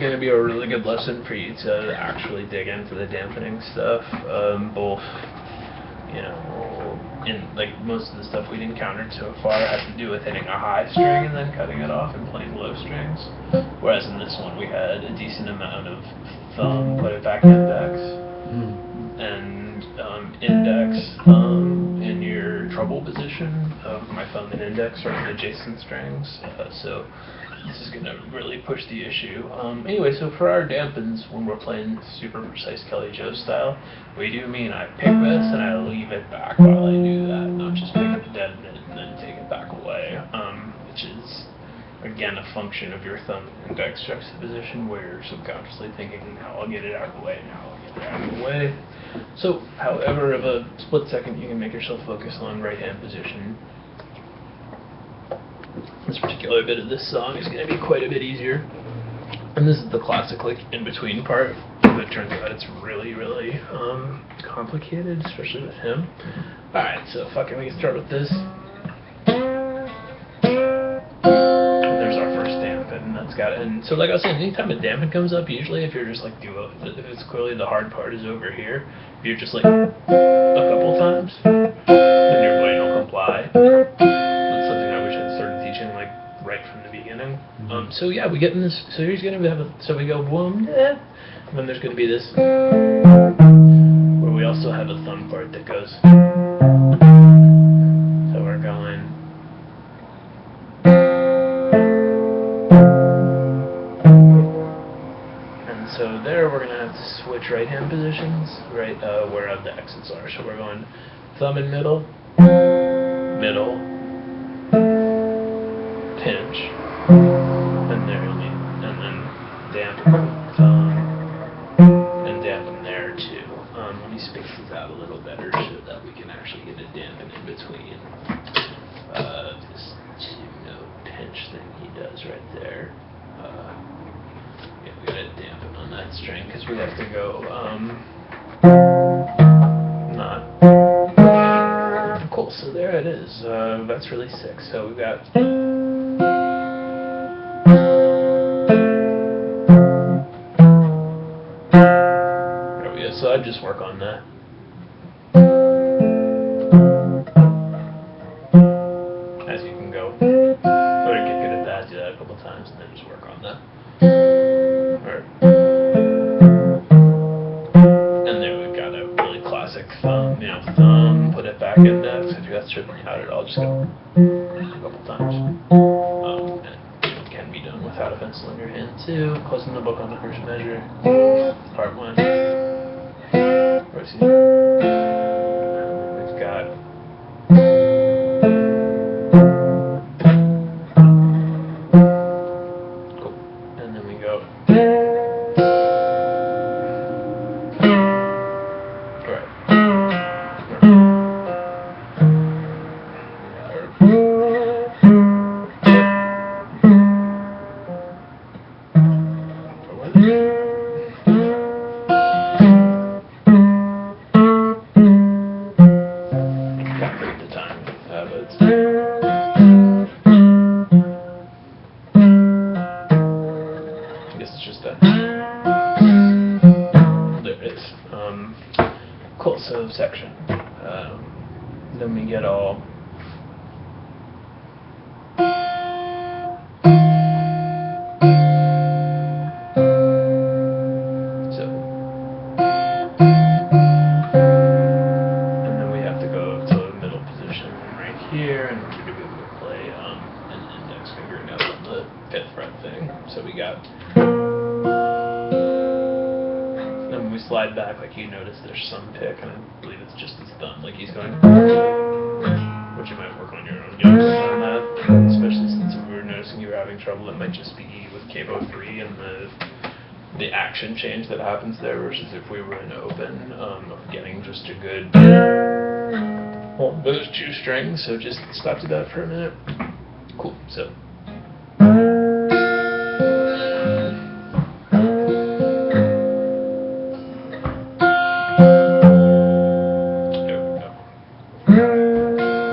going to be a really good lesson for you to actually dig into the dampening stuff, both, you know, in like most of the stuff we'd encountered so far had to do with hitting a high string and then cutting it off and playing low strings, whereas in this one we had a decent amount of thumb, put it back index, and index in your treble position of my thumb and index are in adjacent strings, so this is going to really push the issue. Anyway, so for our dampens, when we're playing super precise Kelly Joe style, we do mean I pick this and I leave it back while I do that, not just pick it, deaden it, and then take it back away, which is, again, a function of your thumb and index juxtaposition, where you're subconsciously thinking, now I'll get it out of the way, now I'll get it out of the way. So, however, of a split second you can make yourself focus on right hand position, this particular bit of this song is going to be quite a bit easier. And this is the classic, like, in-between part, but it turns out it's really, really complicated, especially with him. Alright, so fucking we can start with this. There's our first dampen, and that's got it. And so, like I was saying, anytime a dampen comes up, usually if you're just like, if it's clearly the hard part is over here, if you're just like, a couple times, then your brain will comply. Right from the beginning. So yeah, we get in this. So here's gonna have so we go boom, and then there's gonna be this where we also have a thumb part that goes. So we're going. And so there we're gonna have to switch right hand positions, right where the exits are. So we're going thumb and middle, middle. Pinch, and there, and then dampen thumb, and dampen there too. Let me space these out a little better so that we can actually get a dampen in between this 2-note pinch thing he does right there. Yeah, we got a dampen on that string because we have to go not. Cool. So there it is. That's really sick. So we've got. So I'd just work on that. As you can go. Or get good at that, do that a couple times, and then just work on that. Alright. And there we've got a really classic thumb, thumb, put it back index. If that's certainly not at all, just go a couple times. And it can be done without a pencil in your hand too. Closing the book on the first measure. Part 1. We've got cool, and then we go right. Cool, so section. Then we get all. So. And then we have to go to a middle position right here, and we're going to be able to play an index finger note on the 5th fret thing. So we got. When we slide back, like you notice there's some pick, and I believe it's just his thumb, like he's going, which you might work on your own on that, especially since we were noticing you were having trouble. It might just be with capo 3 and the action change that happens there, versus if we were in open, of getting just a good, well, those 2 strings. So just stop to that for a minute. Cool. So.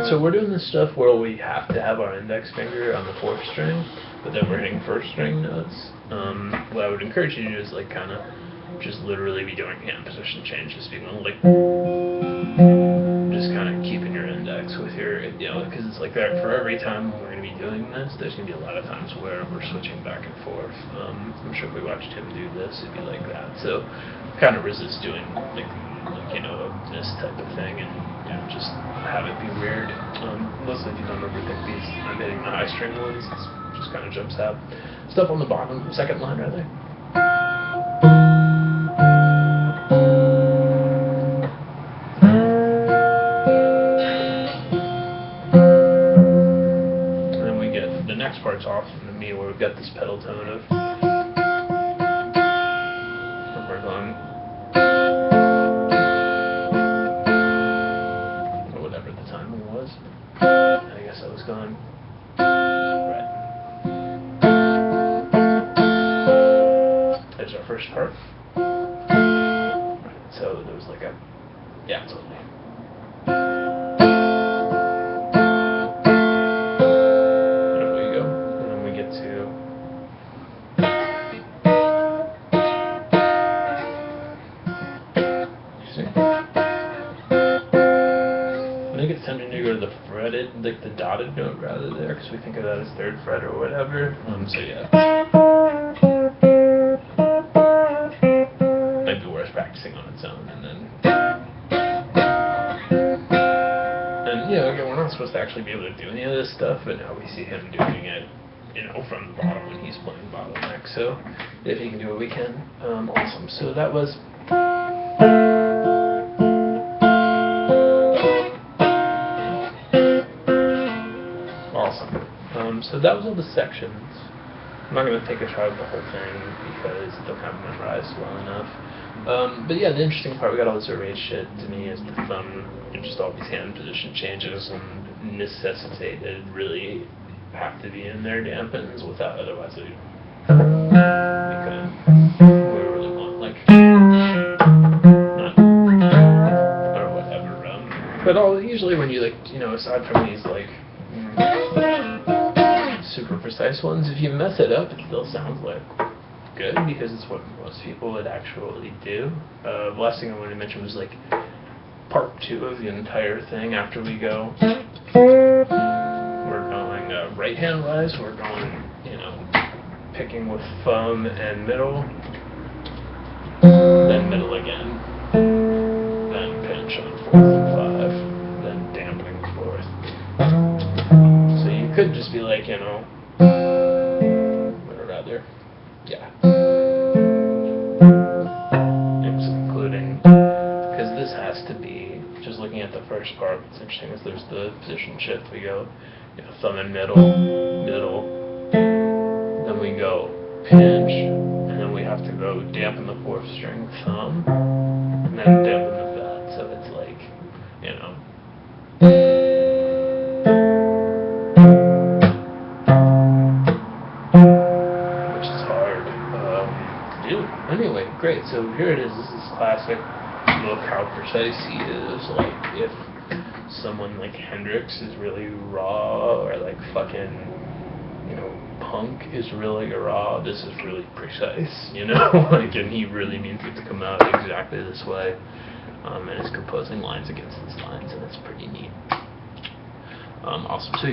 So we're doing the this stuff where we have to have our index finger on the 4th string, but then we're hitting 1st string notes, what I would encourage you to do is like kind of just literally be doing hand position changes, being like just kind of keeping your index with your, because it's like that for every time we're going to be doing this, there's going to be a lot of times where we're switching back and forth. I'm sure if we watched him do this, it'd be like that. So kind of resist doing like this type of thing, and just have it be weird. Mostly if you don't overthink these, I'm hitting the high string ones, it just kind of jumps out. Stuff on the bottom, 2nd line rather. The next part's awesome to me, where we've got this pedal tone of where we're going, or whatever the timing was. I guess I was going right. There's our first part. Right. So there was like a totally. I think it's tempting to go to the fretted, like the dotted note rather there, because we think of that as 3rd fret or whatever. So yeah. Might be worth practicing on its own, and then. And again, we're not supposed to actually be able to do any of this stuff, but now we see him doing it, from the bottom when he's playing bottleneck. So if he can do it, we can. Awesome. So that was. So that was all the sections. I'm not going to take a shot at the whole thing because I don't have it memorized well enough. But yeah, the interesting part, we got all this erase shit to me is the thumb, and just all these hand position changes and necessitated really have to be in there dampens without otherwise we couldn't. We really want not or whatever. But usually when you aside from these super precise ones, if you mess it up, it still sounds like good because it's what most people would actually do. The last thing I wanted to mention was part 2 of the entire thing. After we go, we're going right hand wise, we're going picking with thumb and middle, then middle again, then pinch on 4th and 5, then dampening 4th. So you could just be or rather, including, because this has to be, just looking at the first part, what's interesting is there's the position shift. We go thumb and middle, then we go pinch, and then we have to go dampen the 4th string thumb, and then dampen the fat, so it's anyway, great. So here it is. This is classic. Look how precise he is. If someone like Hendrix is really raw, or fucking, Punk is really raw, this is really precise, and he really means it to come out exactly this way, and is composing lines against these lines, and it's pretty neat. Awesome. So